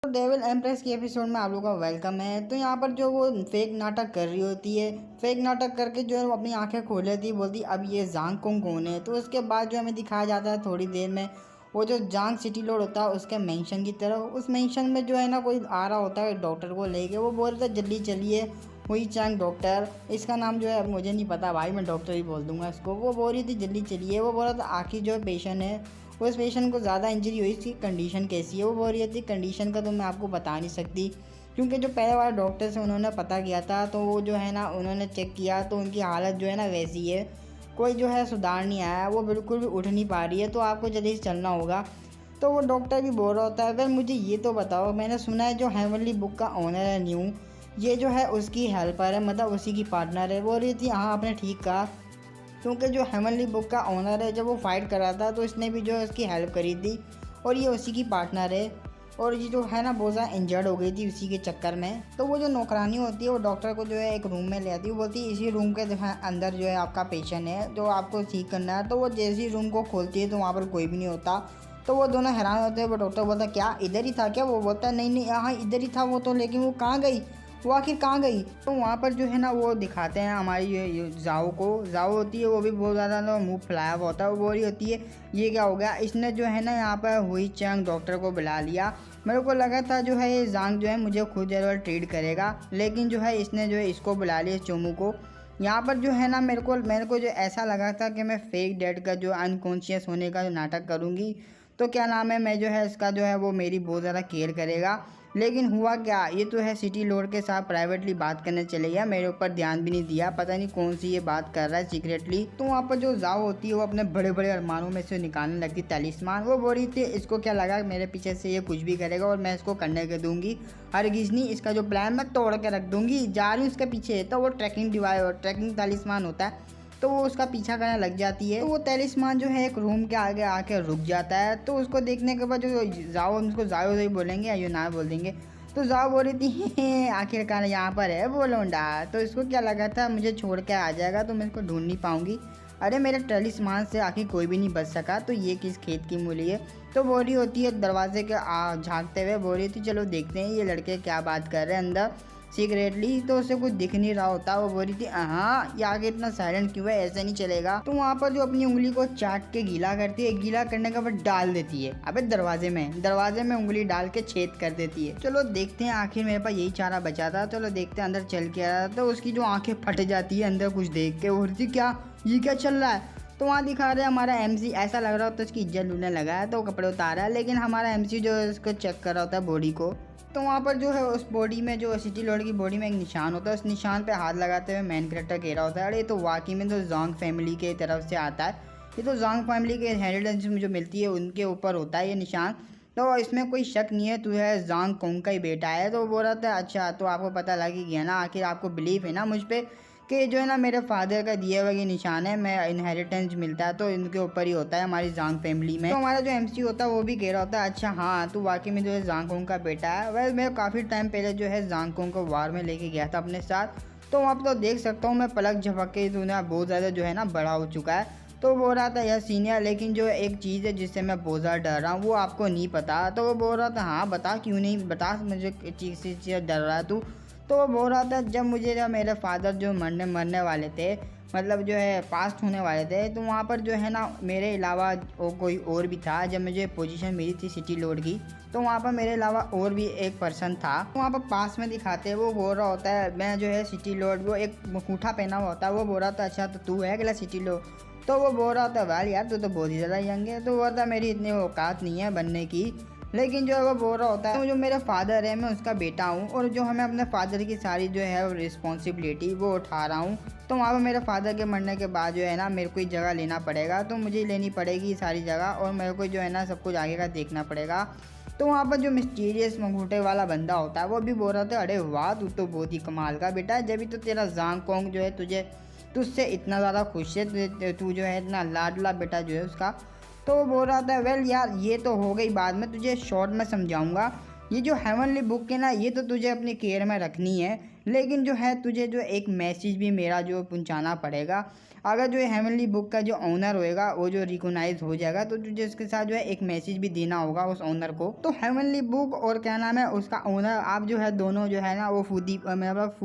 तो devil empress के episode में आप लोगों का वेलकम है। तो यहाँ पर जो वो फेक नाटक कर रही होती है, फेक नाटक करके जो है वो अपनी आंखें खोल लेती है, बोलती अब ये जांग कुंग कौन है। तो उसके बाद जो हमें दिखाया जाता है थोड़ी देर में वो जो जांग सिटी लॉर्ड होता है उसके मेंशन की तरफ। उस मेंशन में जो है ना कोई आ रहा होता है डॉक्टर को लेके। वो बोल रहा था जल्दी चलिए, हुई चैंग डॉक्टर, इसका नाम जो है मुझे नहीं पता भाई, मैं डॉक्टर ही बोल दूंगा इसको। वो बोल रही थी जल्दी चलिए। वो बोल रहा था आखिर जो पेशेंट है उस पेशेंट को ज़्यादा इंजरी हुई, इसकी कंडीशन कैसी है। वो बोल रही थी कंडीशन का तो मैं आपको बता नहीं सकती, क्योंकि जो पहले वाले डॉक्टर से उन्होंने पता किया था तो वो जो है ना उन्होंने चेक किया तो उनकी हालत जो है ना वैसी है, कोई जो है सुधार नहीं आया, वो बिल्कुल भी उठ नहीं पा रही है, तो आपको जल्दी से चलना होगा। तो वो डॉक्टर भी बोल रहा होता है अगर मुझे ये तो बताओ, मैंने सुना है जो हेवनली बुक का ओनर है न्यू, ये जो है उसकी हेल्पर है, मतलब उसी की पार्टनर है। बोल रही थी हाँ आपने ठीक कहा, क्योंकि जो हेवनली बुक का ओनर है जब वो फाइट कर रहा था तो इसने भी जो है उसकी हेल्प करी थी और ये उसी की पार्टनर है। और ये जो है ना बहुत ज़्यादा इंजर्ड हो गई थी उसी के चक्कर में। तो वो जो नौकरानी होती है वो डॉक्टर को जो है एक रूम में ले आती है। वो बोलती है इसी रूम के अंदर जो है आपका पेशेंट है जो आपको ठीक करना है। तो वो जैसे ही रूम को खोलती है तो वहाँ पर कोई भी नहीं होता। तो वो दोनों हैरान होते हैं। वो डॉक्टर बोलता है क्या इधर ही था क्या? वो बोलता है नहीं नहीं यहाँ इधर ही था वो तो, लेकिन वो कहाँ गई, वो आखिर कहाँ गई। तो वहाँ पर जो है ना वो दिखाते हैं हमारी ये जाओ को। जाओ होती है वो भी बहुत ज़्यादा ना मुँह फैलाया हुआ होता है। वो बोल रही होती है ये क्या हो गया, इसने जो है ना यहाँ पर हुई चैंग डॉक्टर को बुला लिया। मेरे को लगा था जो है ये जांग जो है मुझे खुद जरूर ट्रीट करेगा, लेकिन जो है इसने जो है इसको बुला लिया चोमू को। यहाँ पर जो है ना मेरे को जो ऐसा लगा था कि मैं फेक डेड का जो अनकॉन्शियस होने का जो नाटक करूँगी तो क्या नाम है मैं जो है इसका जो है वो मेरी बहुत ज़्यादा केयर करेगा। लेकिन हुआ क्या, ये तो है सिटी लॉर्ड के साथ प्राइवेटली बात करने चले गया, मेरे ऊपर ध्यान भी नहीं दिया, पता नहीं कौन सी ये बात कर रहा है सीक्रेटली। तो वहाँ पर जो जाओ होती है वो अपने बड़े बड़े अरमानों में से निकालने लगती तलिस्मान। वो बोल रही थी इसको क्या लगा मेरे पीछे से ये कुछ भी करेगा और मैं इसको करने के दूंगी, हरगिज़ नहीं, इसका जो प्लान मैं तोड़ के रख दूंगी, जा रही हूँ इसके पीछे। तो वो ट्रैकिंग डिवाइस और ट्रैकिंग तलिस्मान होता है तो वो उसका पीछा करने लग जाती है। तो वो तलिस्मान जो है एक रूम के आगे आके रुक जाता है। तो उसको देखने के बाद जो जाओ, उसको जाओ ही बोलेंगे या यू ना बोल देंगे। तो जाओ बोल रही थी आखिरकार यहाँ पर है वो लौंडा। तो इसको क्या लगा था मुझे छोड़ के आ जाएगा तो मैं इसको ढूंढ नहीं पाऊंगी, अरे मेरे तलिस्मान से आखिर कोई भी नहीं बच सका, तो ये किस खेत की मूली है। तो बोल रही होती है दरवाजे के झांकते हुए, बोल रही थी चलो देखते हैं ये लड़के क्या बात कर रहे हैं अंदर सीक्रेटली। तो उसे कुछ दिख नहीं रहा होता। वो बोल रही थी हाँ ये आगे इतना साइलेंट क्यों है, ऐसे नहीं चलेगा। तो वहाँ पर जो अपनी उंगली को चाट के गीला करती है, गीला करने के बाद डाल देती है अबे दरवाजे में उंगली डाल के छेद कर देती है। चलो देखते हैं, आखिर मेरे पास यही चारा बचा था, चलो देखते हैं। अंदर चल के आया तो उसकी जो आंखें फट जाती है अंदर कुछ देख के। वो बोलती क्या ये क्या चल रहा है। तो वहाँ दिखा रहे हैं हमारा एमसी, ऐसा लग रहा होता है उसकी इज्जत लूटने लगा है तो कपड़े उतारा है, लेकिन हमारा एमसी जो है उसको चेक कर रहा होता है बॉडी को। तो वहाँ पर जो है उस बॉडी में जो सिटी लॉर्ड की बॉडी में एक निशान होता है, उस निशान पे हाथ लगाते हुए मेन कैरेक्टर कह रहा होता है अरे तो वाकई में तो जोंग फैमिली के तरफ से आता है, ये तो जोंग फैमिली के इनहेरिटेंस में जो मिलती है उनके ऊपर होता है ये निशान, तो इसमें कोई शक नहीं है तू है जोंग कुंग का ही बेटा है। तो बोल रहा था अच्छा तो आपको पता लग ही गया ना, आखिर आपको बिलीव है ना मुझ पर कि जो है ना मेरे फादर का दिया हुआ ये निशान है, मैं इनहेरिटेंस मिलता है तो इनके ऊपर ही होता है हमारी जांग फैमिली में। तो हमारा जो एमसी होता है वो भी कह रहा होता है अच्छा हाँ तो वाकई में जो है जांगकोंग का बेटा है। वह मैं काफ़ी टाइम पहले जो है जांगकोंग को वार में लेके गया था अपने साथ, तो वहाँ पर तो देख सकता हूँ मैं पलक झपक के तो ना बहुत ज़्यादा जो है ना बड़ा हो चुका है। तो बोल रहा था यह सीनियर, लेकिन जो एक चीज़ है जिससे मैं बहुत ज़्यादा डर रहा हूँ वो आपको नहीं पता। तो वो बोल रहा था हाँ बता क्यों नहीं, बता मुझे चीज़ से डर रहा है तू। तो वो बोल रहा था जब मेरे फादर जो मरने वाले थे, मतलब जो है पास्ट होने वाले थे, तो वहाँ पर जो है ना मेरे अलावा वो कोई और भी था। जब मुझे पोजीशन मिली थी सिटी लॉर्ड की तो वहाँ पर मेरे अलावा और भी एक पर्सन था। तो वहाँ पर पास में दिखाते हैं वो बोल रहा होता है मैं जो है सिटी लॉर्ड, वो एक मुखूटा पहना हुआ होता है। वो बोल रहा था अच्छा तो तू है अगला सिटी लॉर्ड। तो वो बोल रहा था वाल यार तू तो बहुत ही ज़्यादा यंग है। तो वो था मेरी इतनी औकात नहीं है बनने की, लेकिन जो है वो बोल रहा होता है तो जो मेरा फादर है मैं उसका बेटा हूँ और जो हमें अपने फादर की सारी जो है रिस्पॉन्सिबिलिटी वो उठा रहा हूँ। तो वहाँ पर मेरे फादर के मरने के बाद जो है ना मेरे को ही जगह लेना पड़ेगा, तो मुझे लेनी पड़ेगी सारी जगह और मेरे को जो है ना सब कुछ आगे का देखना पड़ेगा। तो वहाँ पर जो मिस्टीरियस मंगूठे वाला बंदा होता है वो भी बोल रहा था अरे वाह तू तो बहुत ही कमाल का बेटा है, जब भी तो तेरा जांग कोंग जो है तुझसे इतना ज़्यादा खुश है, तू जो है इतना लाडला बेटा जो है उसका। तो वो बोल रहा था वेल यार ये तो हो गई बात में तुझे शॉर्ट में समझाऊंगा, ये जो हेवनली बुक है ना ये तो तुझे अपनी केयर में रखनी है, लेकिन जो है तुझे जो एक मैसेज भी मेरा जो पहुंचाना पड़ेगा। अगर जो हेवनली बुक का जो ओनर होएगा वो जो रिकॉग्नाइज हो जाएगा तो तुझे उसके साथ जो है एक मैसेज भी देना होगा उस ओनर को। तो हेवनली बुक और क्या नाम है उसका ओनर, आप जो है दोनों जो है ना वो मतलब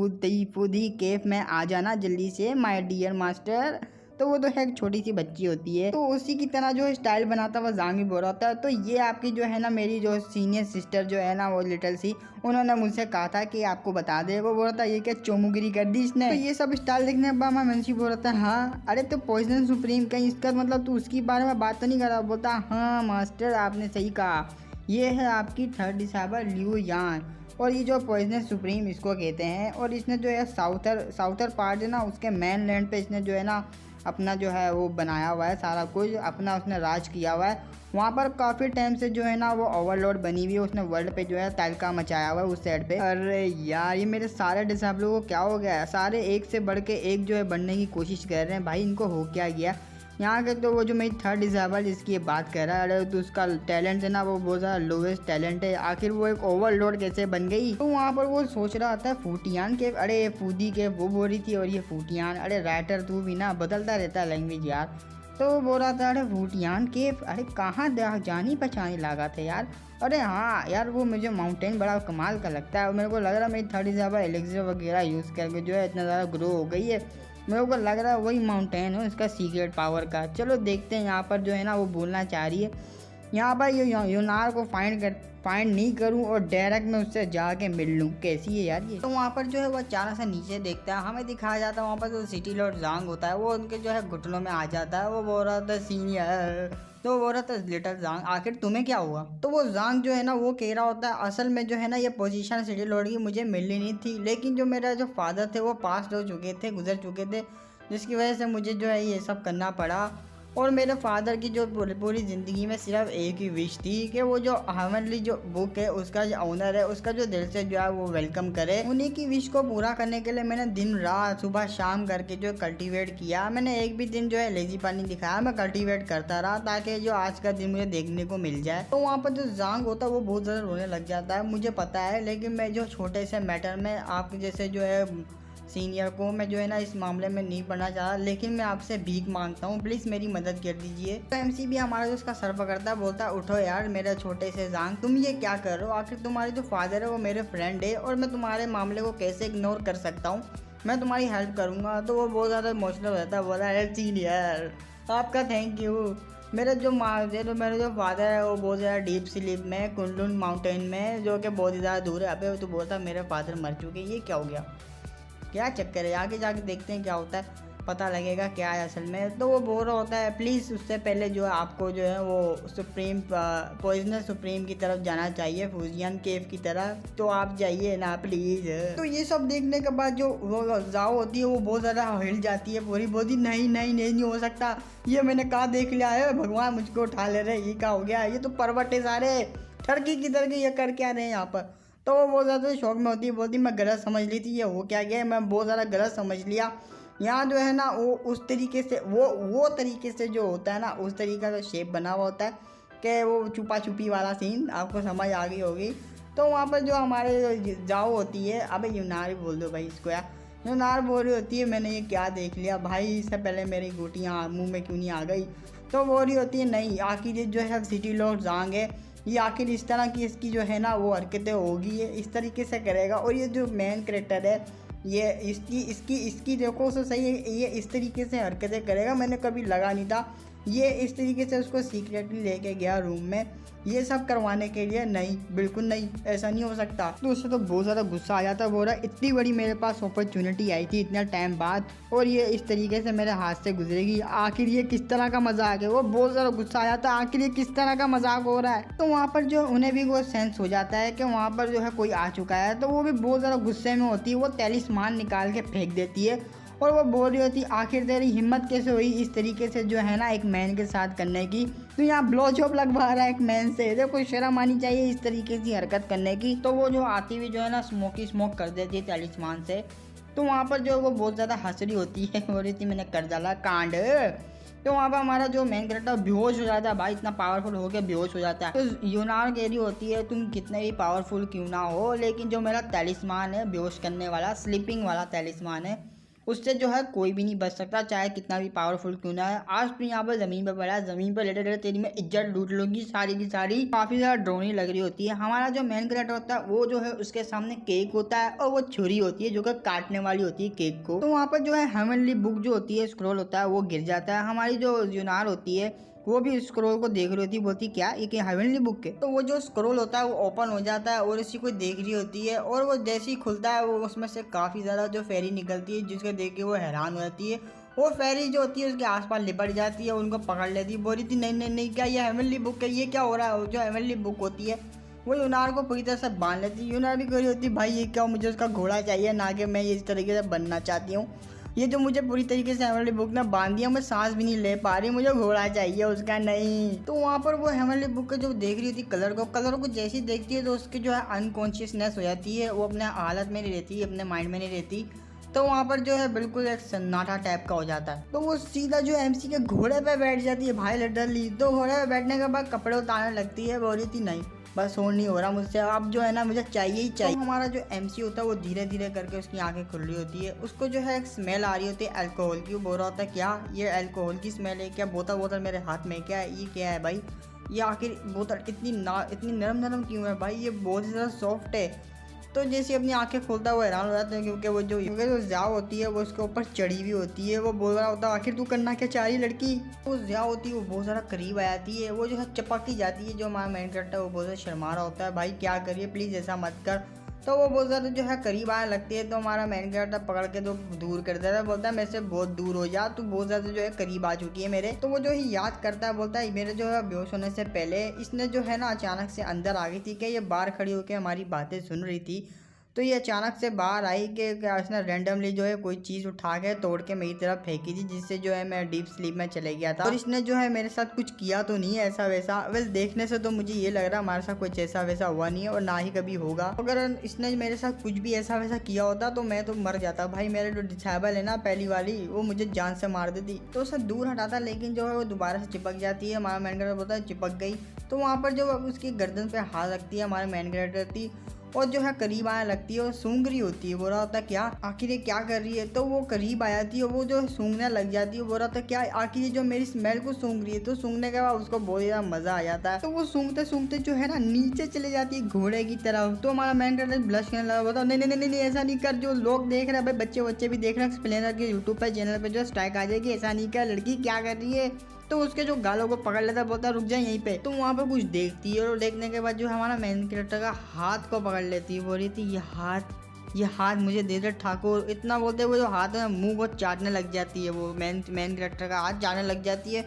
फूदी केफ में आ जाना जल्दी से माय डियर मास्टर। तो वो तो है एक छोटी सी बच्ची होती है, तो उसी की तरह जो स्टाइल बनाता हुआ जांग भी बोल रहा होता है। तो ये आपकी जो है ना मेरी जो सीनियर सिस्टर जो है ना वो लिटिल सी, उन्होंने मुझसे कहा था कि आपको बता दे। वो बोल रहा था ये क्या चोमुगिरी कर दी इसने। तो ये सब स्टाइल देखने के बाद मैं मनसी बोल रहा था हाँ अरे तो पॉइजन सुप्रीम कहीं इसका मतलब तू उसकी बारे में बात तो नहीं कर रहा। बोलता हाँ मास्टर आपने सही कहा, ये है आपकी थर्ड डिसाइबल लियू यान, और ये जो पॉइजनस सुप्रीम इसको कहते हैं। और इसने जो है साउथर पार्ट है ना उसके मेन लैंड पे इसने जो है ना अपना जो है वो बनाया हुआ है, सारा कुछ अपना उसने राज किया हुआ है। वहाँ पर काफ़ी टाइम से जो है ना वो ओवरलॉर्ड बनी हुई है, उसने वर्ल्ड पे जो है तहलका मचाया हुआ है उस साइड पे। अरे यार ये मेरे सारे डिसेबलों को क्या हो गया है, सारे एक से बढ़ के एक जो है बनने की कोशिश कर रहे हैं। भाई इनको हो क्या गया यहाँ के। तो वो जो मेरी थर्ड डिसेबल जिसकी बात कर रहा है, अरे तो उसका टैलेंट है ना वो बहुत ज़्यादा लोवेस्ट टैलेंट है, आखिर वो एक ओवरलोड कैसे बन गई। तो वहाँ पर वो सोच रहा था फूटियान के, अरे ये फूदी के वो बोल रही थी और ये फूटियान, अरे राइटर तू भी ना बदलता रहता है लैंग्वेज यार। तो वो बोल रहा था अरे फूटियान के, अरे कहाँ जानी पहचानी लगा था यार। अरे हाँ यार वो मुझे माउंटेन बड़ा कमाल का लगता है, और मेरे को लग रहा है मेरी थर्ड डिसेबल एलेक्सर वगैरह यूज़ करके जो है इतना ज़्यादा ग्रो हो गई है। मेरे को लग रहा है वही माउंटेन है इसका सीक्रेट पावर का। चलो देखते हैं। यहाँ पर जो है ना वो बोलना चाह रही है, यहाँ पर यूनार को फाइंड नहीं करूँ और डायरेक्ट मैं उससे जाके मिल लूँ, कैसी है यार ये। तो वहाँ पर जो है वो अचानक से नीचे देखता है, हमें दिखाया जाता है वहाँ पर जो सिटी लॉर्ड जांग होता है वो उनके जो है घुटनों में आ जाता है। वो बोल रहा था सीनियर, तो वो रहा था लिटिल जांग आखिर तुम्हें क्या हुआ। तो वो जांग जो है ना वो कह रहा होता है असल में जो है ना ये पोजीशन सिटी लॉर्ड की मुझे मिलनी नहीं थी, लेकिन जो मेरा जो फादर थे वो पास हो चुके थे, गुजर चुके थे, जिसकी वजह से मुझे जो है ये सब करना पड़ा। और मेरे फादर की जो पूरी ज़िंदगी में सिर्फ एक ही विश थी कि वो जो हेवनली जो बुक है उसका जो ओनर है उसका जो दिल से जो है वो वेलकम करे। उन्हीं की विश को पूरा करने के लिए मैंने दिन रात सुबह शाम करके जो कल्टीवेट किया। मैंने एक भी दिन जो है लेजी पानी दिखाया, मैं कल्टीवेट करता रहा ताकि जो आज का दिन मुझे देखने को मिल जाए। तो वहाँ पर जो जांग होता है वो बहुत ज़्यादा रोने लग जाता है, मुझे पता है, लेकिन मैं जो छोटे से मैटर में आपके जैसे जो है सीनियर को मैं जो है ना इस मामले में नहीं पढ़ना चाह, लेकिन मैं आपसे भीख मांगता हूँ, प्लीज़ मेरी मदद कर दीजिए। तो एमसी भी हमारा जो उसका सर पकड़ता है, बोलता है उठो यार मेरे छोटे से जांग, तुम ये क्या कर रहे हो, आखिर तुम्हारे जो फादर है वो मेरे फ्रेंड है और मैं तुम्हारे मामले को कैसे इग्नोर कर सकता हूँ, मैं तुम्हारी हेल्प करूँगा। तो वो बहुत ज़्यादा इमोशनल रहता है, बोला यार सीनियर आपका थैंक यू। मेरे जो मेरे जो फादर है वो बहुत ज़्यादा डीप स्लीप में कुंडुन माउंटेन में, जो कि बहुत ही ज़्यादा दूर है। अबे तो बोलता मेरे फादर मर चुके, ये क्या हो गया, क्या चक्कर है, आगे जाके देखते हैं क्या होता है, पता लगेगा क्या है असल में। तो वो बोल रहा होता है प्लीज़ उससे पहले जो है आपको जो है वो सुप्रीम पॉइजनस सुप्रीम की तरफ जाना चाहिए, फ्यूजियन केव की तरफ, तो आप जाइए ना प्लीज़। तो ये सब देखने के बाद जो वो जाओ होती है वो बहुत ज़्यादा हिल जाती है पूरी बॉडी, नहीं हो सकता, ये मैंने कहा देख लिया है, भगवान मुझको उठा ले रहे, ये क्या हो गया, ये तो पर्वत है सारे, ठरकी किधर के, ये कर क्या रहे हैं यहाँ पर। तो वो बहुत ज़्यादा शौक में होती है, बोलती मैं गलत समझ ली थी, ये हो क्या गया, मैं बहुत ज़्यादा गलत समझ लिया। यहाँ जो है ना वो उस तरीके से वो तरीके से जो होता है ना उस तरीका का शेप बना हुआ होता है कि वो छुपा छुपी वाला सीन आपको समझ आ गई होगी। तो वहाँ पर जो हमारे जाओ होती है, अबे यूनार बोल दो भाई इसको यार, यूनार बोल रही होती है मैंने ये क्या देख लिया भाई, इससे पहले मेरी गोटियाँ मुँह में क्यों नहीं आ गई। तो बोल रही होती है नहीं आखिर ये जो है सिटी लॉर्ड जांग है, ये आखिर इस तरह की इसकी जो है ना वो हरकतें होगी, ये इस तरीके से करेगा। और ये जो मेन कैरेक्टर है ये इसकी देखो तो सही है, ये इस तरीके से हरकतें करेगा, मैंने कभी लगा नहीं था। ये इस तरीके से उसको सीक्रेटली लेके गया रूम में ये सब करवाने के लिए, नहीं बिल्कुल नहीं, ऐसा नहीं हो सकता। तो उससे तो बहुत ज़्यादा गुस्सा आ जाता, बोल रहा इतनी बड़ी मेरे पास अपॉर्चुनिटी आई थी इतना टाइम बाद और ये इस तरीके से मेरे हाथ से गुजरेगी, आखिर ये किस तरह का मजाक है। वो बहुत ज़्यादा गुस्सा आ जाता है, आखिर ये किस तरह का मजाक हो रहा है। तो वहाँ पर जो उन्हें भी वो सेंस हो जाता है कि वहाँ पर जो है कोई आ चुका है, तो वो भी बहुत ज़्यादा गुस्से में होती है, वो तैलिस्मान निकाल के फेंक देती है और वो बोल रही होती आखिर तेरी हिम्मत कैसे हुई इस तरीके से जो है ना एक मैन के साथ करने की, तो यहाँ ब्लो जॉब लगवा रहा है एक मैन से, देखो शर्म आनी चाहिए इस तरीके की हरकत करने की। तो वो जो आती हुई जो है ना स्मोक कर देती है तैलिस्मान से। तो वहाँ पर जो वो बहुत ज़्यादा हंस रही होती है, बोल रही थी मैंने कर डाला कांड, तो वहाँ पर हमारा जो मेन कैरेक्टर बेहोश हो जाता है भाई, इतना पावरफुल हो गया बेहोश हो जाता है। तो यूनार कह रही होती है तुम कितने भी पावरफुल क्यों ना हो, लेकिन जो मेरा तैलिस्मान है बेहोश करने वाला, स्लीपिंग वाला तैलिस्मान है, उससे जो है कोई भी नहीं बच सकता, चाहे कितना भी पावरफुल क्यों ना है। आज तो यहाँ पर ज़मीन पर पड़ा है, ज़मीन पर लेटे लेटे तेरी मैं इज्जत लूट लूंगी सारी की सारी। काफ़ी ज़्यादा ड्रोनी लग रही होती है। हमारा जो मेन कैरेक्टर होता है वो जो है उसके सामने केक होता है और वो छुरी होती है जो कि काटने वाली होती है केक को। तो वहाँ पर जो है हेवनली बुक जो होती है, स्क्रॉल होता है, वो गिर जाता है। हमारी जो यूनार होती है वो भी स्क्रॉल को देख रही होती है, बोलती क्या ये क्या हेवनली बुक है। तो वो जो स्क्रॉल होता है वो ओपन हो जाता है और इसी को देख रही होती है, और वो जैसे ही खुलता है वो उसमें से काफ़ी ज़्यादा जो फेरी निकलती है, जिसको देख के वो हैरान हो जाती है। वो फेरी जो होती है उसके आसपास लिपट जाती है, उनको पकड़ लेती है, बोल रही थी नहीं नहीं नहीं क्या ये हेवनली बुक है, ये क्या हो रहा है। जो हेवनली बुक होती है वो यूनार को पूरी तरह से बांध लेती है। यूनार भी कह रही होती है भाई ये क्या, मुझे उसका घोड़ा चाहिए, ना कि मैं इस तरीके से बनना चाहती हूँ। ये जो मुझे पूरी तरीके से हेवनली बुक ने बांध दिया, मैं सांस भी नहीं ले पा रही, मुझे घोड़ा चाहिए उसका नहीं। तो वहाँ पर वो हेवनली बुक का जो देख रही थी कलर को जैसे ही देखती है तो उसकी जो है अनकॉन्शियसनेस हो जाती है, वो अपने हालत में नहीं रहती, अपने माइंड में नहीं रहती। तो वहाँ पर जो है बिल्कुल एक सन्नाटा टाइप का हो जाता है। तो वो सीधा जो एमसी के घोड़े पे बैठ जाती है भाई लिटरली। तो घोड़े पे बैठने के बाद कपड़े उतारने लगती है, बोल रही थी नहीं बस हो नहीं हो रहा मुझसे, अब जो है ना मुझे चाहिए ही चाहिए। तो हमारा जो एमसी होता है वो धीरे धीरे करके उसकी आंखें खुल रही होती है, उसको जो है एक स्मेल आ रही होती है अल्कोहल की। वो बोल रहा होता है क्या ये अल्कोहल की स्मेल है क्या, बोतल मेरे हाथ में क्या है, ये क्या है भाई, ये आखिर बोतल इतनी नरम नरम क्यों है भाई, ये बहुत ज़्यादा सॉफ्ट है। तो जैसे अपनी आंखें खोलता है वो हैरान हो जाता है, क्योंकि वो जो ज़्याव होती है वो उसके ऊपर चढ़ी हुई होती है। वो बोल रहा होता है आखिर तू करना क्या चाह रही लड़की। वो ज़्याव होती है वो बहुत ज़्यादा करीब आ जाती है, वो जो है चपकती जाती है। जो हमारा मेन कैरेक्टर है वो बहुत ज़्यादा शर्मा रहा होता है, भाई क्या करिए प्लीज़ ऐसा मत कर। तो वो बहुत ज़्यादा जो है करीब आने लगती है, तो हमारा मेन कैरेक्टर पकड़ के तो दूर कर देता है, बोलता है मेरे से बहुत दूर हो जा, तू बहुत ज़्यादा जो है करीब आ चुकी है मेरे। तो वो जो है याद करता है, बोलता है मेरे जो है बेहोश होने से पहले इसने जो है ना अचानक से अंदर आ गई थी कि ये बाहर खड़ी होकर हमारी बातें सुन रही थी। तो ये अचानक से बाहर आई कि इसने रैंडमली जो है कोई चीज़ उठा के तोड़ के मेरी तरफ फेंकी थी, जिससे जो है मैं डीप स्लीप में चले गया था। और इसने जो है मेरे साथ कुछ किया तो नहीं है ऐसा वैसा, वेल देखने से तो मुझे ये लग रहा है हमारे साथ कुछ ऐसा वैसा हुआ नहीं है और ना ही कभी होगा। अगर इसने मेरे साथ कुछ भी ऐसा वैसा किया होता तो मैं तो मर जाता भाई। मेरे जो डिसेबल है ना पहली वाली, वो मुझे जान से मार देती। तो उसे दूर हटाता, लेकिन जो है वो दोबारा से चिपक जाती है। हमारा मैन कैरेक्टर बोलता है चिपक गई। तो वहाँ पर जो उसकी गर्दन पे हाथ रखती है हमारे मैन कैरेक्टर की, और जो है करीब आने लगती है और सूंघ रही होती है। बोल रहा होता है क्या आखिर ये क्या कर रही है। तो वो करीब आ जाती है, वो जो सूंघने लग जाती है। बोल रहा होता है क्या आखिर ये जो मेरी स्मेल को सूंघ रही है। तो सूंघने के बाद उसको बहुत ज़्यादा मज़ा आ जाता है। तो वो सूंघते सूंघते जो है ना नीचे चले जाती है घोड़े की तरफ। तो हमारा मैन कैरेक्टर ब्लश करने लगा, बताओ नहीं नहीं नहीं ऐसा नहीं कर, जो लोग देख रहे हैं भाई बच्चे भी देख रहे हैं, एक्सप्लेनर के यूट्यूब पर चैनल पर जो स्ट्राइक आ जाएगी, ऐसा नहीं कर, लड़की क्या कर रही है। तो उसके जो गालों को पकड़ लेता है, बोलता है रुक जाए यहीं पे। तो वहाँ पे कुछ देखती है और देखने के बाद जो हमारा मेन कैरेक्टर का हाथ को पकड़ लेती है। बोल रही थी ये हाथ मुझे दे दे ठाकुर। इतना बोलते हुए जो हाथ है मुंह को चाटने लग जाती है, वो मेन कैरेक्टर का हाथ चाटने लग जाती है।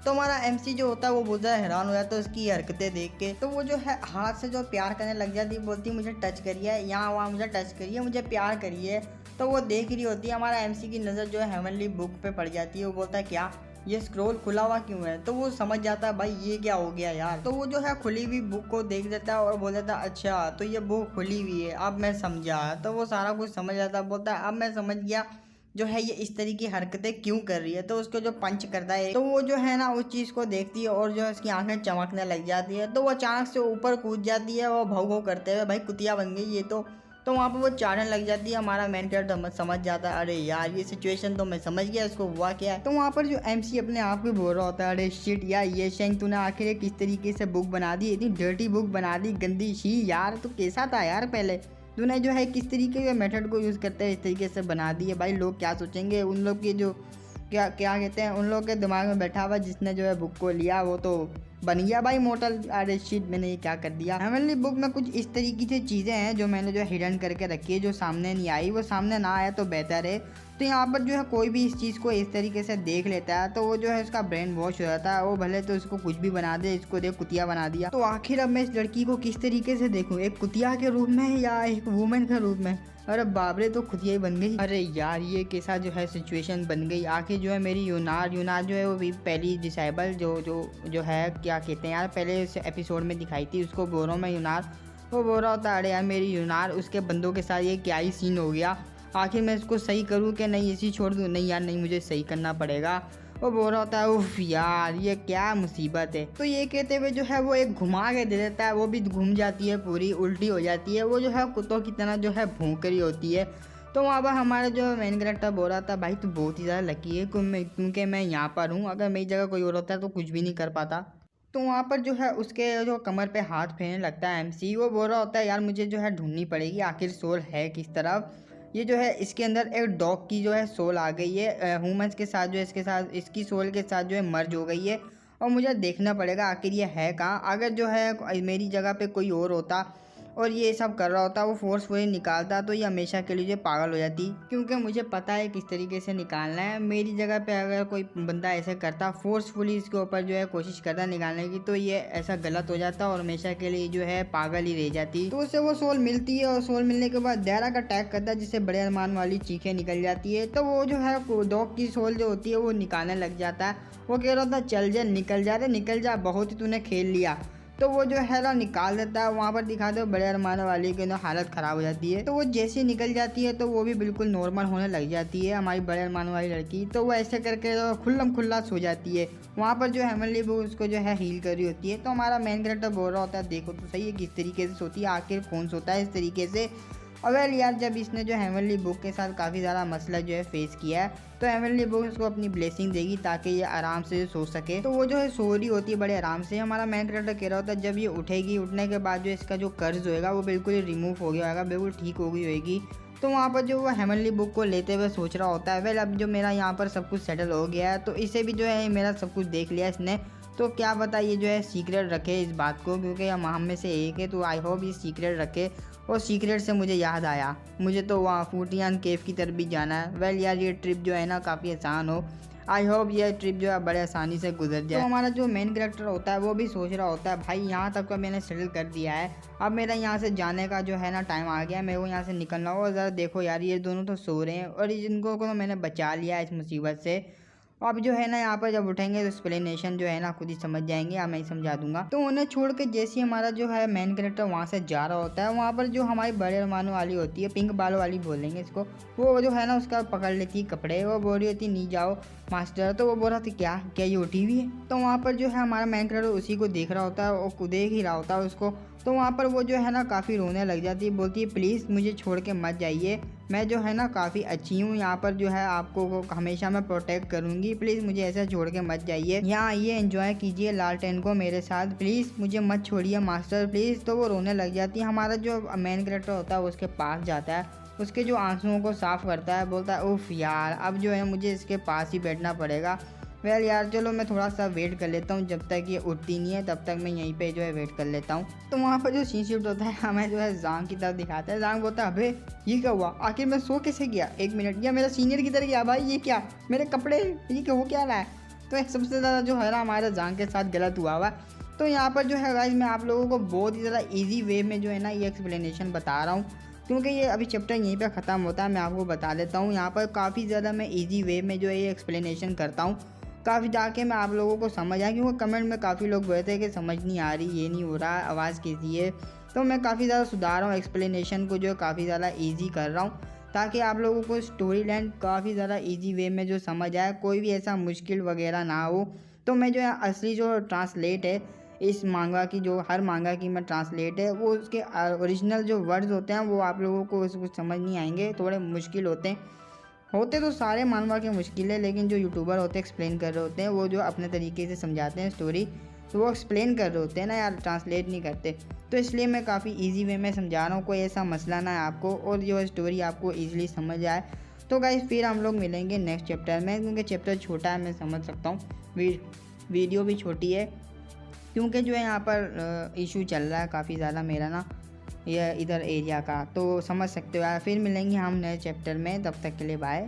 तो हमारा एमसी जो होता है वो बहुत ज़्यादा हैरान हो जाता है उसकी हरकतें देख के। तो वो जो है हाथ से जो प्यार करने लग जाती है, बोलती है मुझे टच करिए, यहाँ वहाँ मुझे टच करिए, मुझे प्यार करिए। तो वो देख रही होती है, हमारा एमसी की नज़र जो है हेवनली बुक पे पड़ जाती है। वो बोलता है क्या ये स्क्रॉल खुला हुआ क्यों है। तो वो समझ जाता है भाई ये क्या हो गया यार। तो वो जो है खुली हुई बुक को देख देता है और बोल देता है अच्छा तो ये बुक खुली हुई है, अब मैं समझा। तो वो सारा कुछ समझ जाता है, बोलता है अब मैं समझ गया जो है ये इस तरीके की हरकतें क्यों कर रही है। तो उसको जो पंच करता है तो वो जो है ना उस चीज़ को देखती है और जो है उसकी आंखें चमकने लग जाती है। तो वो अचानक से ऊपर कूद जाती है, वो भाव भाव करते हुए, भाई कुतिया बन गई ये तो वहाँ पर वो चाटने लग जाती है। हमारा मेन कैरेक्टर समझ जाता है, अरे यार ये सिचुएशन तो मैं समझ गया इसको हुआ क्या है। तो वहाँ पर जो एमसी अपने आप को बोल रहा होता है, अरे शिट यार ये शेंग तूने आखिर किस तरीके से बुक बना दी, इतनी डर्टी बुक बना दी, गंदी शी यार। तो कैसा था यार पहले तूने जो है किस तरीके के मेथड को यूज़ करते हैं इस तरीके से बना दी है। भाई लोग क्या सोचेंगे, उन लोग की जो क्या कहते हैं, उन लोग के दिमाग में बैठा हुआ जिसने जो है बुक को लिया वो तो बन गया भाई मॉडल। अरे शिट मैंने ये क्या कर दिया। हेवनली बुक में कुछ इस तरीके से चीज़ें हैं जो मैंने जो हिडन करके रखी है, जो सामने नहीं आई वो सामने ना आया तो बेहतर है। तो यहाँ पर जो है कोई भी इस चीज़ को इस तरीके से देख लेता है तो वो जो है उसका ब्रेन वॉश हो जाता है। वो भले तो इसको कुछ भी बना दे, इसको देख कुतिया बना दिया। तो आखिर अब मैं इस लड़की को किस तरीके से देखूँ, एक कुतिया के रूप में या एक वुमेन के रूप में। अरे बाबरे तो खुद ही बन गई। अरे यार ये कैसा जो है सिचुएशन बन गई। आखिर जो है मेरी यूनार जो है वो भी पहली डिसेबल जो है क्या कहते हैं यार, पहले इस एपिसोड में दिखाई थी, उसको बोल रहा हूँ मैं यूनार। वो बोल रहा होता है अरे यार मेरी यूनार उसके बंदों के साथ ये क्या ही सीन हो गया, आखिर मैं इसको सही करूँ कि नहीं, इसी छोड़ दूँ। नहीं यार नहीं, मुझे सही करना पड़ेगा। वो बोल रहा होता है उफ यार ये क्या मुसीबत है। तो ये कहते हुए जो है वो एक घुमा के दे देता है, वो भी घूम जाती है, पूरी उल्टी हो जाती है, वो जो है कुत्तों की तरह जो है भौंक रही होती है। तो वहाँ पर हमारा जो मेन कैरेक्टर बोल रहा था भाई तू बहुत ही ज़्यादा लकी है क्योंकि मैं यहाँ पर हूँ, अगर मेरी जगह कोई और होता है तो कुछ भी नहीं कर पाता। तो वहाँ पर जो है उसके जो कमर पे हाथ फेरने लगता है एमसी, वो बोल रहा होता है यार मुझे जो है ढूंढनी पड़ेगी आखिर सोल है किस तरफ। ये जो है इसके अंदर एक डॉग की जो है सोल आ गई है, ह्यूमंस के साथ जो है इसके साथ इसकी सोल के साथ जो है मर्ज हो गई है, और मुझे देखना पड़ेगा आखिर ये है कहाँ। अगर जो है मेरी जगह पे कोई और होता और ये सब कर रहा होता, वो फोर्सफुली निकालता, तो ये हमेशा के लिए पागल हो जाती, क्योंकि मुझे पता है किस तरीके से निकालना है। मेरी जगह पे अगर कोई बंदा ऐसे करता, फोर्सफुली इसके ऊपर जो है कोशिश करता निकालने की, तो ये ऐसा गलत हो जाता और हमेशा के लिए जो है पागल ही रह जाती। तो उससे वो सोल मिलती है और सोल मिलने के बाद दायरा का अटैक करता है, जिससे बड़े अरमान वाली चीखें निकल जाती है। तो वो जो है डॉग की सोल जो होती है वो निकालने लग जाता है। वो कह रहा था चल जा निकल जा रे निकल जा, बहुत ही तूने खेल लिया। तो वो जो है ना निकाल देता है। वहाँ पर दिखाते हो बड़े अरमान वाली की ना हालत ख़राब हो जाती है। तो वो जैसे निकल जाती है तो वो भी बिल्कुल नॉर्मल होने लग जाती है हमारी बड़े अरमान वाली लड़की। तो वो ऐसे करके तो खुल्लम खुल्ला सो जाती है। वहाँ पर जो हेमनली वो उसको जो है हील कर रही होती है। तो हमारा मेन कैरेक्टर बोल रहा होता है देखो तो सही है किस तरीके से सोती है, आखिर कौन सोता है इस तरीके से। अवेल यार जब इसने जो हेमनली बुक के साथ काफ़ी ज़्यादा मसला जो है फेस किया है, तो हेमनली बुक उसको अपनी ब्लेसिंग देगी ताकि ये आराम से सो सके। तो वो जो है सो रही होती है बड़े आराम से। हमारा मेन कैरेक्टर कह रहा होता है जब ये उठेगी, उठने के बाद जो इसका जो कर्ज होएगा वो बिल्कुल ही रिमूव हो गया होगा, बिल्कुल ठीक हो गई होगी। तो वहाँ पर जो वो हेमनली बुक को लेते हुए सोच रहा होता है वेल अब जो मेरा यहाँ पर सब कुछ सेटल हो गया है, तो इसे भी जो है मेरा सब कुछ देख लिया इसने, तो क्या पता ये जो है सीक्रेट रखे इस बात को, क्योंकि हम में से एक है, तो आई होप ये सीक्रेट रखे। और सीक्रेट से मुझे याद आया, मुझे तो वहाँ फूटियान केव की तरफ भी जाना है। वेल यार ये ट्रिप जो है ना काफ़ी आसान हो, आई होप ये ट्रिप जो है बड़े आसानी से गुजर जाए। तो हमारा जो मेन कैरेक्टर होता है वो भी सोच रहा होता है भाई यहाँ तक का मैंने सेटल कर दिया है, अब मेरा यहाँ से जाने का जो है ना टाइम आ गया है, मेरे को यहाँ से निकलना हो। और ज़रा देखो यार ये दोनों तो सो रहे हैं और जिनको को मैंने बचा लिया इस मुसीबत से। अब जो है ना यहाँ पर जब उठेंगे तो एक्सप्लेनेशन जो है ना खुद ही समझ जाएंगे या मैं ही समझा दूंगा। तो उन्हें छोड़ के जैसे हमारा जो है मेन कैरेक्टर वहाँ से जा रहा होता है, वहाँ पर जो हमारी बड़े अरमानों वाली होती है, पिंक बालों वाली बोलेंगे इसको, वो जो है ना उसका पकड़ लेती है कपड़े, वो बोल रही होती नहीं जाओ मास्टर। तो वो बोल रहा था क्या क्या ये उठी हुई है। तो वहाँ पर जो है हमारा मेन कैरेक्टर उसी को देख रहा होता है और देख ही रहा होता है उसको। तो वहाँ पर वो जो है ना काफ़ी रोने लग जाती है, बोलती है प्लीज़ मुझे छोड़ के मत जाइए, मैं जो है ना काफ़ी अच्छी हूँ, यहाँ पर जो है आपको हमेशा मैं प्रोटेक्ट करूँगी, प्लीज़ मुझे ऐसे छोड़ के मत जाइए, यहाँ आइए एंजॉय कीजिए लालटेन को मेरे साथ, प्लीज़ मुझे मत छोड़िए मास्टर प्लीज़। तो वो रोने लग जाती है। हमारा जो मेन कैरेक्टर होता है वो उसके पास जाता है, उसके जो आंसुओं को साफ़ करता है, बोलता है उफ यार अब जो है मुझे इसके पास ही बैठना पड़ेगा। वेल यार चलो मैं थोड़ा सा वेट कर लेता हूँ, जब तक ये उठती नहीं है तब तक मैं यहीं पे जो है वेट कर लेता हूँ। तो वहाँ पर जो सीन शिफ्ट होता है हमें जो है जांग की तरफ दिखाता है। जांग बोलता है अबे ये क्या हुआ, आखिर मैं सो कैसे गया, एक मिनट या मेरा सीनियर की तरह गया भाई, ये क्या मेरे कपड़े ये क्या हो क्या रहा है। तो एक सबसे ज़्यादा जो है ना हमारा जांग के साथ गलत हुआ हुआ। तो यहाँ पर जो है गाइस मैं आप लोगों को बहुत ही ज़्यादा ईजी वे में जो है ना ये एक्सप्लेनेशन बता रहा हूँ, क्योंकि ये अभी चैप्टर यहीं पे ख़त्म होता है। मैं आपको बता देता हूँ यहाँ पर काफ़ी ज़्यादा मैं इजी वे में जो है ये एक्सप्लेनेशन करता हूँ, काफ़ी जाके मैं आप लोगों को समझ आया, क्योंकि कमेंट में काफ़ी लोग बोलते हैं कि समझ नहीं आ रही, ये नहीं हो रहा, आवाज़ कैसी है। तो मैं काफ़ी ज़्यादा सुधार रहा हूँ, एक्सप्लेनेशन को जो है काफ़ी ज़्यादा ईजी कर रहा हूँ, ताकि आप लोगों को स्टोरी लाइन काफ़ी ज़्यादा ईजी वे में जो समझ आए, कोई भी ऐसा मुश्किल वगैरह ना हो। तो मैं जो है असली जो ट्रांसलेट है इस मांगा की, जो हर मांगा की मैं ट्रांसलेट है, वो उसके ओरिजिनल जो वर्ड्स होते हैं वो आप लोगों को उसको समझ नहीं आएंगे, थोड़े मुश्किल होते तो सारे मानवा के मुश्किल है, लेकिन जो यूट्यूबर होते हैं एक्सप्लेन कर रहे होते हैं, वो जो अपने तरीके से समझाते हैं स्टोरी, तो वो एक्सप्लेन कर रहे होते हैं ना यार, ट्रांसलेट नहीं करते। तो इसलिए मैं काफ़ी इजी वे में समझा रहा हूँ, कोई ऐसा मसला ना है आपको, और जो स्टोरी आपको ईजिली समझ आए। तो गाइस फिर हम लोग मिलेंगे नेक्स्ट चैप्टर में, क्योंकि चैप्टर छोटा है मैं समझ सकता हूँ, वीडियो भी छोटी है, क्योंकि जो है यहाँ पर इशू चल रहा है काफ़ी ज़्यादा मेरा ना ये इधर एरिया का, तो समझ सकते हो यार। फिर मिलेंगे हम नए चैप्टर में, तब तक के लिए बाय।